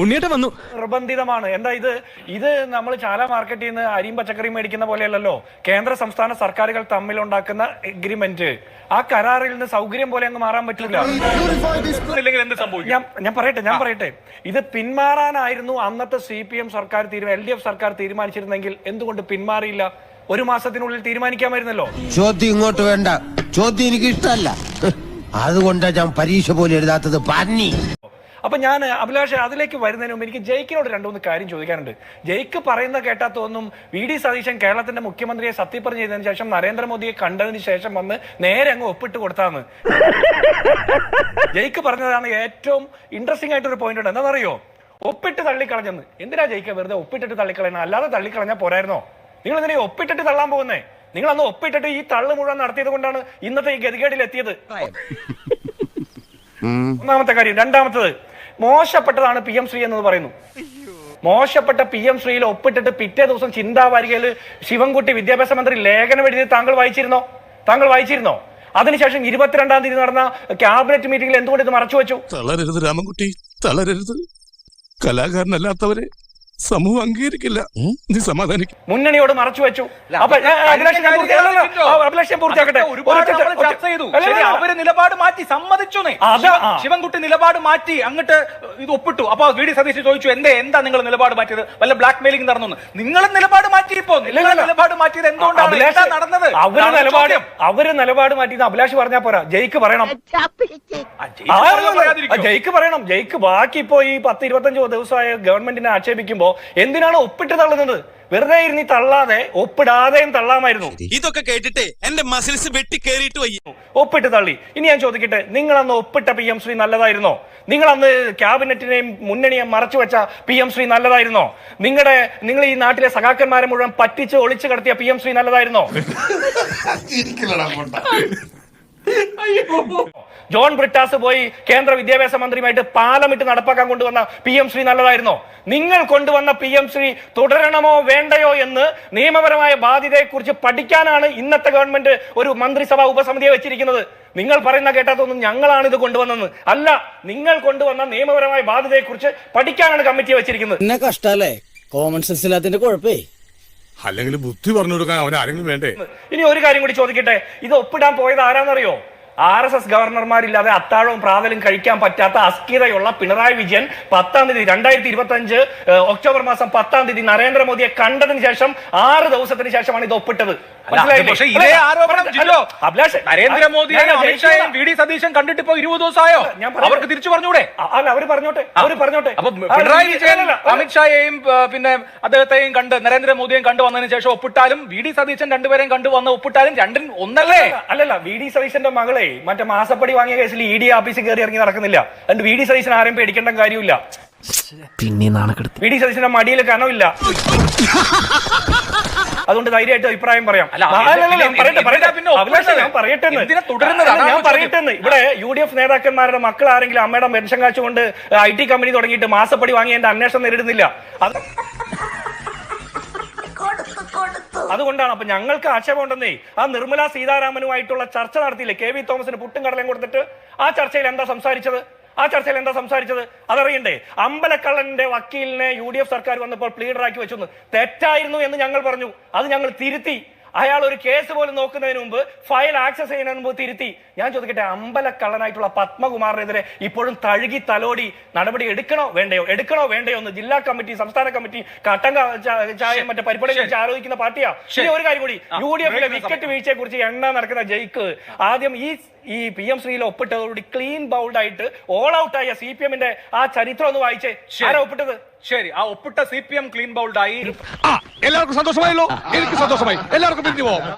ഉണ്ണിയേട്ടൻ വന്നു. നിർബന്ധിതമാണ്. എന്താ ഇത് നമ്മൾ ചാല മാർക്കറ്റിൽ നിന്ന് അരിയും പച്ചക്കറിയും മേടിക്കുന്ന പോലെയല്ലല്ലോ. കേന്ദ്ര സംസ്ഥാന സർക്കാരുകൾ തമ്മിലുണ്ടാക്കുന്ന എഗ്രിമെന്റ്, ആ കരാറിൽ നിന്ന് സൗകര്യം പോലെ അങ്ങ് മാറാൻ പറ്റില്ല. ഞാൻ പറയട്ടെ ഇത് പിന്മാറാനായിരുന്നു അന്നത്തെ CPM സർക്കാർ LDF സർക്കാർ തീരുമാനിച്ചിരുന്നെങ്കിൽ എന്തുകൊണ്ട് പിന്മാറിയില്ല? ഒരു മാസത്തിനുള്ളിൽ തീരുമാനിക്കാമായിരുന്നല്ലോ. ചോദ്യം ഇങ്ങോട്ട് വേണ്ട, ചോദ്യം എനിക്ക് ഇഷ്ടമല്ല, അതുകൊണ്ടാണ് ഞാൻ പരീക്ഷ പോലെ എഴുതാത്തത്. അപ്പൊ ഞാൻ അഭിലാഷ് അതിലേക്ക് വരുന്നതിന് മുമ്പ് എനിക്ക് ജയിക്കിനോട് രണ്ടുമൂന്ന് കാര്യം ചോദിക്കാനുണ്ട്. ജയിക്ക് പറയുന്ന കേട്ടാ തോന്നും VD സതീശൻ കേരളത്തിന്റെ മുഖ്യമന്ത്രിയെ സത്യപ്രതിജ്ഞ ചെയ്തതിനു ശേഷം നരേന്ദ്രമോദിയെ കണ്ടതിന് ശേഷം വന്ന് നേരെ അങ്ങ് ഒപ്പിട്ട് കൊടുത്താന്ന്. ജയിക്ക് പറഞ്ഞതാണ് ഏറ്റവും ഇൻട്രസ്റ്റിംഗ് ആയിട്ടൊരു പോയിന്റ് ഉണ്ട്. എന്താണെന്നറിയോ? ഒപ്പിട്ട് തള്ളിക്കളഞ്ഞെന്ന്. എന്തിനാ ജയിക്ക വെറുതെ ഒപ്പിട്ടിട്ട് തള്ളിക്കളയണം? അല്ലാതെ തള്ളിക്കളഞ്ഞാൽ പോരായിരുന്നോ? നിങ്ങൾ എന്തിനാ ഒപ്പിട്ടിട്ട് തള്ളാൻ പോകുന്നേ? നിങ്ങൾ അന്ന് ഒപ്പിട്ടിട്ട് ഈ തള്ളു മുഴുവൻ നടത്തിയത് കൊണ്ടാണ് ഇന്നത്തെ ഈ ഗതികേടിൽ എത്തിയത്. ഒന്നാമത്തെ കാര്യം. രണ്ടാമത്തത്, മോശപ്പെട്ടതാണ് PM ശ്രീ എന്ന് പറയുന്നു. മോശപ്പെട്ട PM ശ്രീയിൽ ഒപ്പിട്ടിട്ട് പിറ്റേ ദിവസം ചിന്താവാരികയിൽ ശിവൻകുട്ടി വിദ്യാഭ്യാസ മന്ത്രി ലേഖനം എഴുതിയത് താങ്കൾ വായിച്ചിരുന്നോ? അതിനുശേഷം 22-ാം തീയതി നടന്ന ക്യാബിനറ്റ് മീറ്റിംഗിൽ എന്തുകൊണ്ട് ഇത് മറച്ചു വെച്ചു? തളരരുത് രാമൻകുട്ടി, തളരരുത്. കലാകാരനല്ലാത്തവരെ സമൂഹം അംഗീകരിക്കില്ല. നീ സമാധാനിക്കും. മുന്നണിയോട് മറച്ചു വെച്ചു. അവര് നിലപാട് മാറ്റി സമ്മതിച്ചു. ശിവൻകുട്ടി നിലപാട് മാറ്റി അങ്ങോട്ട് ഇത് ഒപ്പിട്ടു. അപ്പൊ VD സതീശൻ ചോദിച്ചു, എന്താ നിങ്ങൾ നിലപാട് മാറ്റിയത്? വല്ല ബ്ലാക്ക് മെയിലിംഗ് നടന്നു? നിങ്ങളും നിലപാട് മാറ്റിയപ്പോ നിലപാട് മാറ്റിയത് എന്തുകൊണ്ടാണ്? നടന്നത് അവര് നിലപാട് മാറ്റിയത് അഭിലാഷ് പറഞ്ഞാ പോരാ, ജയിക്ക് പറയണം. ജയിക്ക് ബാക്കി ഇപ്പോ ഈ 10-25 ദിവസമായ ഗവൺമെന്റിനെ ആക്ഷേപിക്കുമ്പോ എന്തിനാണ് ഒപ്പിട്ട് തള്ളുന്നത്? വെറുതെ ഇരുന്ന് തള്ളാതെ ഒപ്പിടാതെയും തള്ളാമായിരുന്നു. ഇതൊക്കെ കേട്ടിട്ട് എന്റെ മസിൽസ് വെട്ടി കേറിയിട്ട് വയ്യ. ഒപ്പിട്ട് തള്ളി. ഇനി ഞാൻ ചോദിക്കട്ടെ, നിങ്ങൾ അന്ന് ഒപ്പിട്ട PM ശ്രീ നല്ലതായിരുന്നോ? നിങ്ങൾ അന്ന് ക്യാബിനറ്റിനെയും മുന്നണിയെയും മറച്ചു വെച്ച PM ശ്രീ നല്ലതായിരുന്നോ? നിങ്ങൾ ഈ നാട്ടിലെ സഖാക്കന്മാരെ മുഴുവൻ പറ്റിച്ച് ഒളിച്ചു കടത്തിയ PM ശ്രീ നല്ലതായിരുന്നോ? ജോൺ ബ്രിട്ടാസ് പോയി കേന്ദ്ര വിദ്യാഭ്യാസ മന്ത്രിയുമായിട്ട് പാലമിട്ട് നടപ്പാക്കാൻ കൊണ്ടുവന്ന PM ശ്രീ നല്ലതായിരുന്നോ? നിങ്ങൾ കൊണ്ടുവന്ന PM ശ്രീ തുടരണമോ വേണ്ടയോ എന്ന് നിയമപരമായ ബാധ്യതയെക്കുറിച്ച് പഠിക്കാനാണ് ഇന്നത്തെ ഗവൺമെന്റ് ഒരു മന്ത്രിസഭാ ഉപസമിതിയെ വെച്ചിരിക്കുന്നത്. നിങ്ങൾ പറയുന്ന കേട്ടാത്തൊന്നും ഞങ്ങളാണ് ഇത് കൊണ്ടുവന്നെന്ന് അല്ല, നിങ്ങൾ കൊണ്ടുവന്ന നിയമപരമായ ബാധ്യതയെക്കുറിച്ച് പഠിക്കാനാണ് കമ്മിറ്റിയെ വെച്ചിരിക്കുന്നത്. എന്നെ കഷ്ടല്ലേ, കോമൺ സെൻസ് ഇല്ലാത്തതിന്റെ കുഴപ്പേ. അല്ലെങ്കിൽ ബുദ്ധി പറഞ്ഞു കൊടുക്കാൻ അവൻ ആരെങ്കിലും വേണ്ടേ? ഇനി ഒരു കാര്യം കൂടി ചോദിക്കട്ടെ, ഇത് ഒപ്പിടാൻ പോയത് ആരാന്നറിയോ? RSS ഗവർണർമാരില്ലാതെ അത്താഴവും പ്രാതലും കഴിക്കാൻ പറ്റാത്ത അസ്ഥിരതയുള്ള പിണറായി വിജയൻ 10-ാം തീയതി 2025 ഒക്ടോബർ മാസം 10-ാം തീയതി നരേന്ദ്രമോദിയെ കണ്ടതിന് ശേഷം 6 ദിവസത്തിന് ശേഷമാണ് ഇത് ഒപ്പിട്ടത്. പക്ഷേ ഇതേ ആരോപണം നരേന്ദ്രമോദിയെയും അമിത്ഷായെയും VD സതീശൻ കണ്ടിട്ട് ഇപ്പോ 20 ദിവസമായോ? അവർക്ക് തിരിച്ചു പറഞ്ഞൂടെ? അല്ല, അവര് പറഞ്ഞോട്ടെ. അപ്പൊ പിണറായി വിജയൻ അമിത്ഷായെയും പിന്നെ അദ്ദേഹത്തെയും കണ്ട് നരേന്ദ്രമോദിയെയും കണ്ടു വന്നതിന് ശേഷം ഒപ്പിട്ടാലും VD സതീശൻ രണ്ടുപേരെയും കണ്ടു വന്ന് ഒപ്പിട്ടാലും രണ്ടും ഒന്നല്ലേ? അല്ലല്ല, VD സതീശന്റെ മകളെ മറ്റേ മാസപ്പടി വാങ്ങിയ കേസിൽ ED ഓഫീസിൽ കയറി ഇറങ്ങി നടക്കുന്നില്ല. അതുകൊണ്ട് VD സതീശൻ ആരെയും പേടിക്കേണ്ട കാര്യമില്ല. പിന്നെ നാണക്കെടുത്തി VD സതീശന്റെ മടിയിൽ കനമില്ല. അതുകൊണ്ട് ധൈര്യമായിട്ട് അഭിപ്രായം പറയാം. ഞാൻ പറയട്ടെ, ഇവിടെ UDF നേതാക്കന്മാരുടെ മക്കൾ ആരെങ്കിലും അമ്മയുടെ പെൻഷൻ കാശുകൊണ്ട് IT കമ്പനി തുടങ്ങിയിട്ട് മാസപ്പടി വാങ്ങി എന്റെ അന്വേഷണം നേരിടുന്നില്ല. അതുകൊണ്ടാണ്. അപ്പൊ ഞങ്ങൾക്ക് ആക്ഷേപമുണ്ടെന്നേ. ആ നിർമ്മല സീതാരാമനുമായിട്ടുള്ള ചർച്ച നടത്തിയില്ലേ? KV തോമസിന് പുട്ടും കടലയും കൊടുത്തിട്ട് ആ ചർച്ചയിൽ എന്താ സംസാരിച്ചത്? അതറിയണ്ടേ? അമ്പലക്കള്ളന്റെ വക്കീലിനെ UDF സർക്കാർ വന്നപ്പോൾ പ്ലീഡറാക്കി വെച്ചു. തെറ്റായിരുന്നു എന്ന് ഞങ്ങൾ പറഞ്ഞു. അത് ഞങ്ങൾ തിരുത്തി. അയാൾ ഒരു കേസ് പോലും നോക്കുന്നതിന് മുമ്പ്, ഫയൽ ആക്സസ് ചെയ്യുന്നതിന് മുമ്പ് തിരുത്തി. ഞാൻ ചോദിക്കട്ടെ, അമ്പലക്കള്ളനായിട്ടുള്ള പത്മകുമാറിനെതിരെ ഇപ്പോഴും തഴുകി തലോടി നടപടി എടുക്കണോ വേണ്ടയോ എന്ന് ജില്ലാ കമ്മിറ്റി, സംസ്ഥാന കമ്മിറ്റി കട്ടൻ ചായ മറ്റേ പരിപാടി കുറിച്ച് ആലോചിക്കുന്ന പാർട്ടിയാ. ഇനി ഒരു കാര്യം കൂടി, UDFിലെ വിക്കറ്റ് വീഴ്ചയെ കുറിച്ച് നടക്കുന്ന ജയിക്ക് ആദ്യം ഈ PM ശ്രീയിൽ ഒപ്പിട്ടതോടുകൂടി ക്ലീൻ ബൗൾഡ് ആയിട്ട് ഓൾ ഔട്ട് ആയ CPMന്റെ ആ ചരിത്രം ഒന്ന് വായിച്ചേ. ആരാ ഒപ്പിട്ടത്? ശരി, ആ ഒപ്പിട്ട CPM ക്ലീൻ ബൗൾഡ് ആയി. എല്ലാവർക്കും സന്തോഷമായല്ലോ? എനിക്ക് സന്തോഷമായി. എല്ലാവർക്കും പിരിഞ്ഞു പോവാം.